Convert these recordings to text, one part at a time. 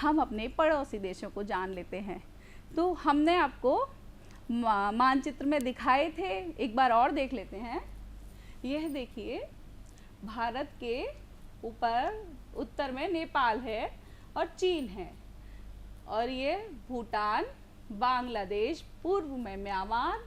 हम अपने पड़ोसी देशों को जान लेते हैं। तो हमने आपको मानचित्र में दिखाए थे, एक बार और देख लेते हैं। यह देखिए, भारत के ऊपर उत्तर में नेपाल है और चीन है, और ये भूटान, बांग्लादेश, पूर्व में म्यांमार,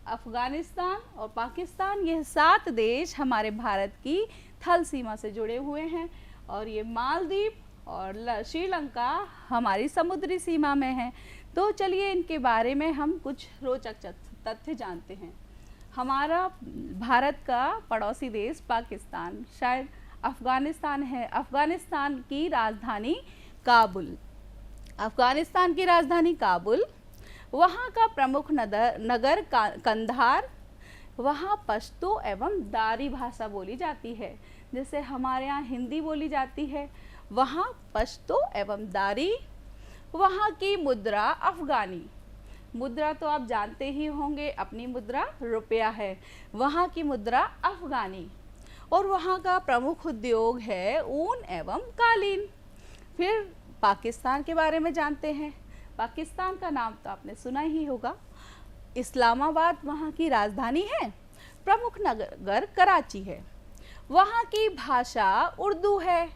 अफगानिस्तान और पाकिस्तान, ये 7 देश हमारे भारत की थल सीमा से जुड़े हुए हैं। और ये मालदीव और श्रीलंका हमारी समुद्री सीमा में है। तो चलिए इनके बारे में हम कुछ रोचक तथ्य जानते हैं। हमारा भारत का पड़ोसी देश पाकिस्तान शायद अफगानिस्तान है। अफगानिस्तान की राजधानी काबुल। अफगानिस्तान की राजधानी काबुल, वहाँ का प्रमुख नगर कंधार। वहाँ पश्तो एवं दारी भाषा बोली जाती है। जैसे हमारे यहाँ हिंदी बोली जाती है, वहाँ पश्तो एवं दारी। वहाँ की मुद्रा अफगानी मुद्रा तो आप जानते ही होंगे, अपनी मुद्रा रुपया है। वहाँ की मुद्रा अफगानी। और वहाँ का प्रमुख उद्योग है ऊन एवं कालीन। फिर पाकिस्तान के बारे में जानते हैं। पाकिस्तान का नाम तो आपने सुना ही होगा। इस्लामाबाद वहाँ की राजधानी है। प्रमुख नगर कराची है। वहाँ की भाषा उर्दू है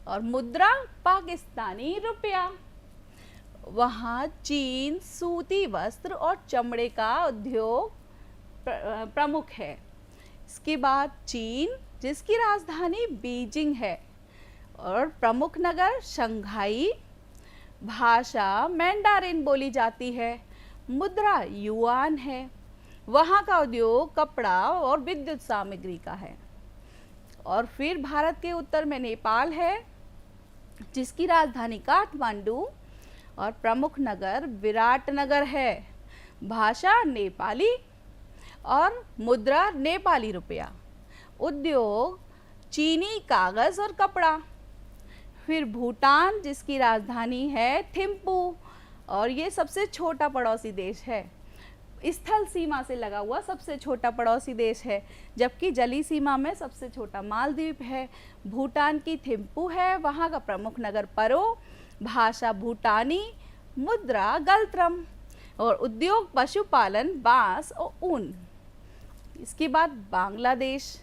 और मुद्रा पाकिस्तानी रुपया। वहाँ चीन सूती वस्त्र और चमड़े का उद्योग प्रमुख है। इसके बाद चीन, जिसकी राजधानी बीजिंग है और प्रमुख नगर शंघाई। भाषा मैंडारिन बोली जाती है। मुद्रा युआन है। वहाँ का उद्योग कपड़ा और विद्युत सामग्री का है। और फिर भारत के उत्तर में नेपाल है, जिसकी राजधानी काठमांडू और प्रमुख नगर विराटनगर है। भाषा नेपाली और मुद्रा नेपाली रुपया। उद्योग चीनी कागज़ और कपड़ा। फिर भूटान, जिसकी राजधानी है थिम्पू, और ये सबसे छोटा पड़ोसी देश है। स्थल सीमा से लगा हुआ सबसे छोटा पड़ोसी देश है, जबकि जली सीमा में सबसे छोटा मालदीव है। भूटान की थिम्पू है। वहाँ का प्रमुख नगर परो। भाषा भूटानी। मुद्रा गलत्रम। और उद्योग पशुपालन, बांस और ऊन। इसके बाद बांग्लादेश,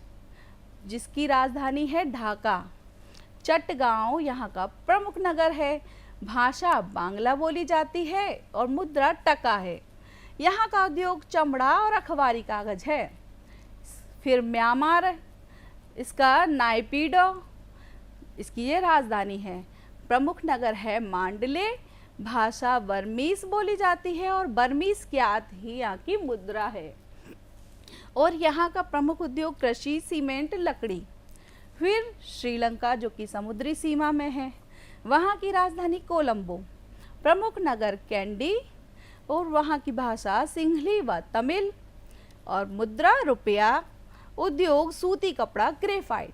जिसकी राजधानी है ढाका। चटगांव यहाँ का प्रमुख नगर है। भाषा बांग्ला बोली जाती है और मुद्रा टका है। यहाँ का उद्योग चमड़ा और अखबारी कागज है। फिर म्यांमार, इसका नायपीडो, इसकी ये राजधानी है। प्रमुख नगर है मांडले। भाषा बर्मीज बोली जाती है और बर्मीज ज्ञात ही यहाँ की मुद्रा है। और यहाँ का प्रमुख उद्योग कृषि, सीमेंट, लकड़ी। फिर श्रीलंका, जो कि समुद्री सीमा में है। वहाँ की राजधानी कोलंबो। प्रमुख नगर कैंडी और वहाँ की भाषा सिंहली व तमिल। और मुद्रा रुपया। उद्योग सूती कपड़ा, ग्रेफाइट।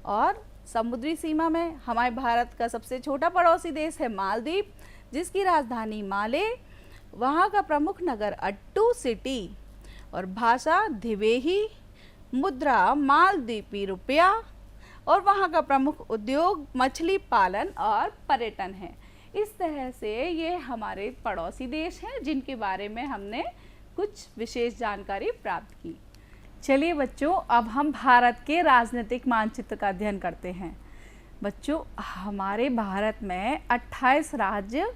और समुद्री सीमा में हमारे भारत का सबसे छोटा पड़ोसी देश है मालदीव, जिसकी राजधानी माले। वहाँ का प्रमुख नगर अट्टू सिटी और भाषा धिवेही। मुद्रा मालदीपी रुपया। और वहाँ का प्रमुख उद्योग मछली पालन और पर्यटन है। इस तरह से ये हमारे पड़ोसी देश हैं, जिनके बारे में हमने कुछ विशेष जानकारी प्राप्त की। चलिए बच्चों, अब हम भारत के राजनीतिक मानचित्र का अध्ययन करते हैं। बच्चों, हमारे भारत में 28 राज्य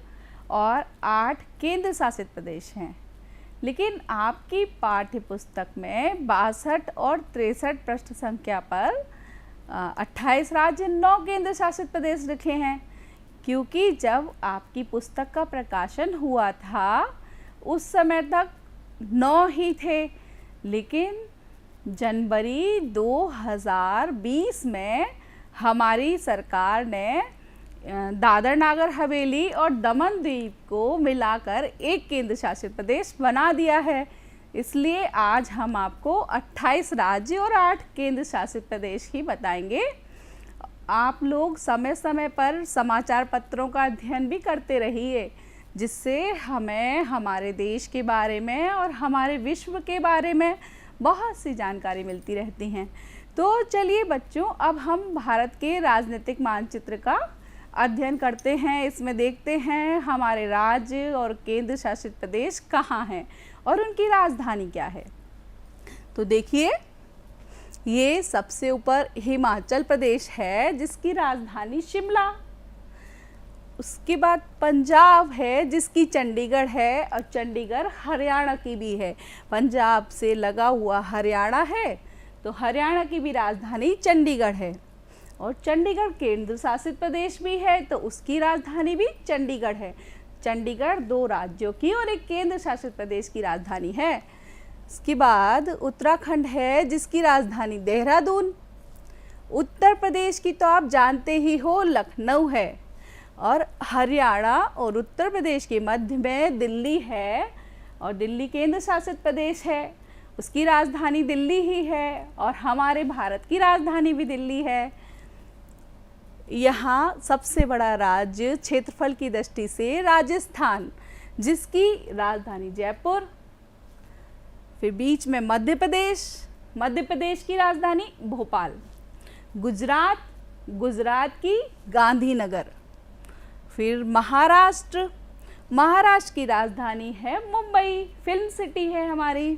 और 8 केंद्र शासित प्रदेश हैं, लेकिन आपकी पाठ्य पुस्तक में 62 और 63 पृष्ठ संख्या पर 28 राज्य 9 केंद्र शासित प्रदेश लिखे हैं, क्योंकि जब आपकी पुस्तक का प्रकाशन हुआ था उस समय तक 9 ही थे। लेकिन जनवरी 2020 में हमारी सरकार ने दादर नागर हवेली और दमन द्वीप को मिलाकर एक केंद्र शासित प्रदेश बना दिया है। इसलिए आज हम आपको 28 राज्य और 8 केंद्र शासित प्रदेश ही बताएंगे। आप लोग समय समय पर समाचार पत्रों का अध्ययन भी करते रहिए, जिससे हमें हमारे देश के बारे में और हमारे विश्व के बारे में बहुत सी जानकारी मिलती रहती हैं। तो चलिए बच्चों, अब हम भारत के राजनीतिक मानचित्र का अध्ययन करते हैं, इसमें देखते हैं हमारे राज्य और केंद्र शासित प्रदेश कहाँ हैं और उनकी राजधानी क्या है। तो देखिए, ये सबसे ऊपर हिमाचल प्रदेश है जिसकी राजधानी शिमला। उसके बाद पंजाब है जिसकी चंडीगढ़ है, और चंडीगढ़ हरियाणा की भी है। पंजाब से लगा हुआ हरियाणा है, तो हरियाणा की भी राजधानी चंडीगढ़ है। और चंडीगढ़ केंद्र शासित प्रदेश भी है, तो उसकी राजधानी भी चंडीगढ़ है। चंडीगढ़ 2 राज्यों की और एक केंद्र शासित प्रदेश की राजधानी है। इसके बाद उत्तराखंड है जिसकी राजधानी देहरादून। उत्तर प्रदेश की तो आप जानते ही हो, लखनऊ है। और हरियाणा और उत्तर प्रदेश के मध्य में दिल्ली है, और दिल्ली केंद्र शासित प्रदेश है, उसकी राजधानी दिल्ली ही है। और हमारे भारत की राजधानी भी दिल्ली है। यहाँ सबसे बड़ा राज्य क्षेत्रफल की दृष्टि से राजस्थान, जिसकी राजधानी जयपुर। फिर बीच में मध्य प्रदेश, मध्य प्रदेश की राजधानी भोपाल। गुजरात, गुजरात की गांधीनगर। फिर महाराष्ट्र, महाराष्ट्र की राजधानी है मुंबई, फिल्म सिटी है हमारी।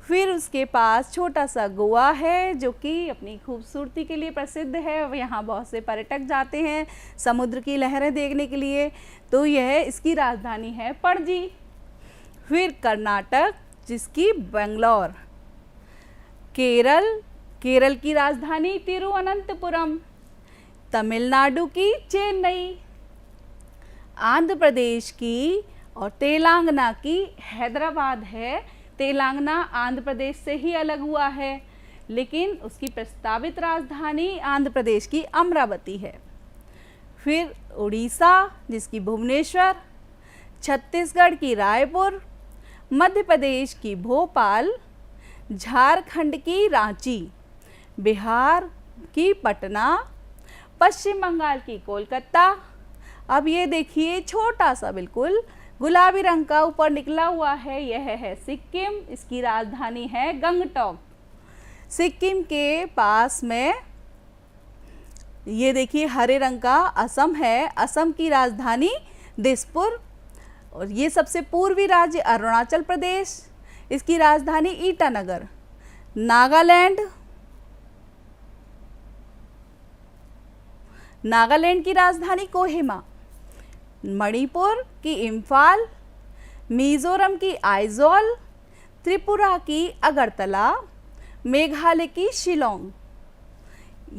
फिर उसके पास छोटा सा गोवा है जो कि अपनी खूबसूरती के लिए प्रसिद्ध है। यहाँ बहुत से पर्यटक जाते हैं समुद्र की लहरें देखने के लिए, तो यह इसकी राजधानी है पणजी। फिर कर्नाटक जिसकी बेंगलोर। केरल, केरल की राजधानी तिरुवनंतपुरम। तमिलनाडु की चेन्नई। आंध्र प्रदेश की और तेलंगाना की हैदराबाद है। तेलंगाना आंध्र प्रदेश से ही अलग हुआ है, लेकिन उसकी प्रस्तावित राजधानी आंध्र प्रदेश की अमरावती है। फिर उड़ीसा जिसकी भुवनेश्वर। छत्तीसगढ़ की रायपुर। मध्य प्रदेश की भोपाल। झारखंड की रांची। बिहार की पटना। पश्चिम बंगाल की कोलकाता। अब ये देखिए, छोटा सा बिल्कुल गुलाबी रंग का ऊपर निकला हुआ है, यह है सिक्किम, इसकी राजधानी है गंगटोक। सिक्किम के पास में ये देखिए हरे रंग का असम है, असम की राजधानी दिसपुर। और ये सबसे पूर्वी राज्य अरुणाचल प्रदेश, इसकी राजधानी ईटानगर। नागालैंड, नागालैंड की राजधानी कोहिमा। मणिपुर की इम्फाल। मिजोरम की आइजोल। त्रिपुरा की अगरतला। मेघालय की शिलोंग।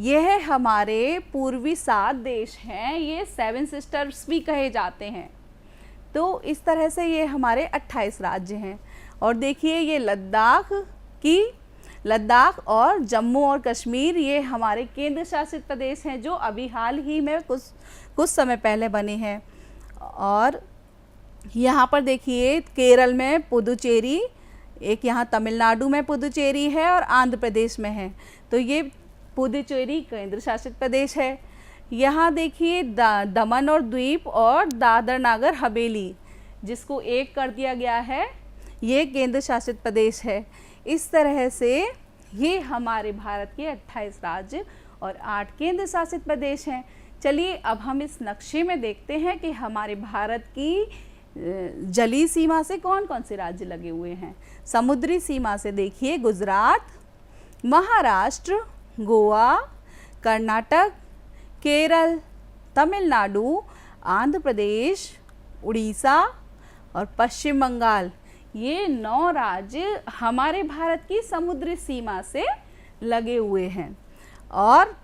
यह हमारे पूर्वी 7 देश हैं, ये 7 सिस्टर्स भी कहे जाते हैं। तो इस तरह से ये हमारे 28 राज्य हैं। और देखिए, ये लद्दाख और जम्मू और कश्मीर ये हमारे केंद्र शासित प्रदेश हैं, जो अभी हाल ही में कुछ समय पहले बने हैं। और यहाँ पर देखिए, केरल में पुदुचेरी, एक यहाँ तमिलनाडु में पुदुचेरी है और आंध्र प्रदेश में है, तो ये पुदुचेरी केंद्र शासित प्रदेश है। यहाँ देखिए दमन और द्वीप और दादर नागर हवेली, जिसको एक कर दिया गया है, ये केंद्र शासित प्रदेश है। इस तरह से ये हमारे भारत के 28 राज्य और 8 केंद्र शासित प्रदेश हैं। चलिए अब हम इस नक्शे में देखते हैं कि हमारे भारत की जलीय सीमा से कौन कौन से राज्य लगे हुए हैं। समुद्री सीमा से देखिए गुजरात, महाराष्ट्र, गोवा, कर्नाटक, केरल, तमिलनाडु, आंध्र प्रदेश, उड़ीसा और पश्चिम बंगाल, ये 9 राज्य हमारे भारत की समुद्री सीमा से लगे हुए हैं। और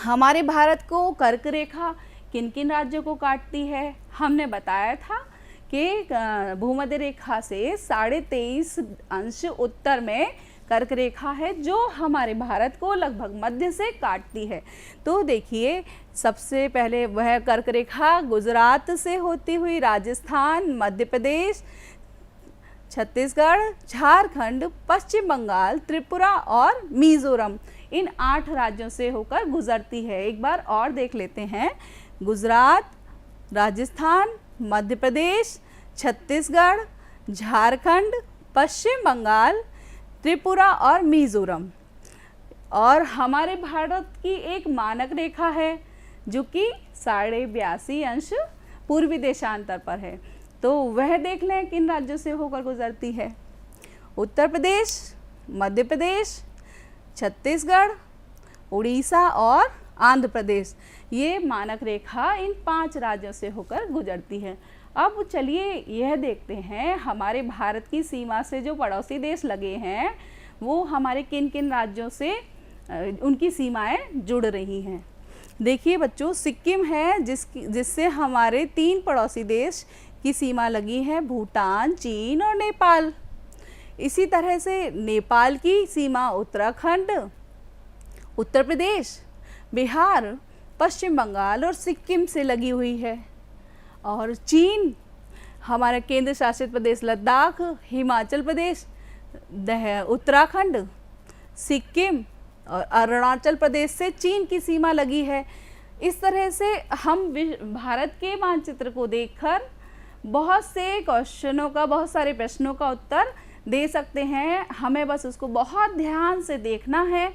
हमारे भारत को कर्क रेखा किन किन राज्यों को काटती है, हमने बताया था कि भूमध्य रेखा से 23.5 अंश उत्तर में कर्क रेखा है, जो हमारे भारत को लगभग मध्य से काटती है। तो देखिए, सबसे पहले वह कर्क रेखा गुजरात से होती हुई राजस्थान, मध्य प्रदेश, छत्तीसगढ़, झारखंड, पश्चिम बंगाल, त्रिपुरा और मिजोरम, इन 8 राज्यों से होकर गुजरती है। एक बार और देख लेते हैं। गुजरात, राजस्थान, मध्य प्रदेश, छत्तीसगढ़, झारखंड, पश्चिम बंगाल, त्रिपुरा और मिजोरम। और हमारे भारत की एक मानक रेखा है जो कि 82.5 पूर्वी देशांतर पर है। तो वह देख लें किन राज्यों से होकर गुजरती है। उत्तर प्रदेश, मध्य प्रदेश, छत्तीसगढ़, उड़ीसा और आंध्र प्रदेश, ये मानक रेखा इन 5 राज्यों से होकर गुजरती है। अब चलिए यह देखते हैं हमारे भारत की सीमा से जो पड़ोसी देश लगे हैं वो हमारे किन किन राज्यों से उनकी सीमाएं जुड़ रही हैं। देखिए बच्चों, सिक्किम है जिससे हमारे 3 पड़ोसी देश की सीमा लगी है, भूटान, चीन और नेपाल। इसी तरह से नेपाल की सीमा उत्तराखंड, उत्तर प्रदेश, बिहार, पश्चिम बंगाल और सिक्किम से लगी हुई है। और चीन हमारा केंद्र शासित प्रदेश लद्दाख, हिमाचल प्रदेश, उत्तराखंड, सिक्किम और अरुणाचल प्रदेश से चीन की सीमा लगी है। इस तरह से हम भारत के मानचित्र को देखकर बहुत से क्वेश्चनों का, बहुत सारे प्रश्नों का उत्तर दे सकते हैं। हमें बस उसको बहुत ध्यान से देखना है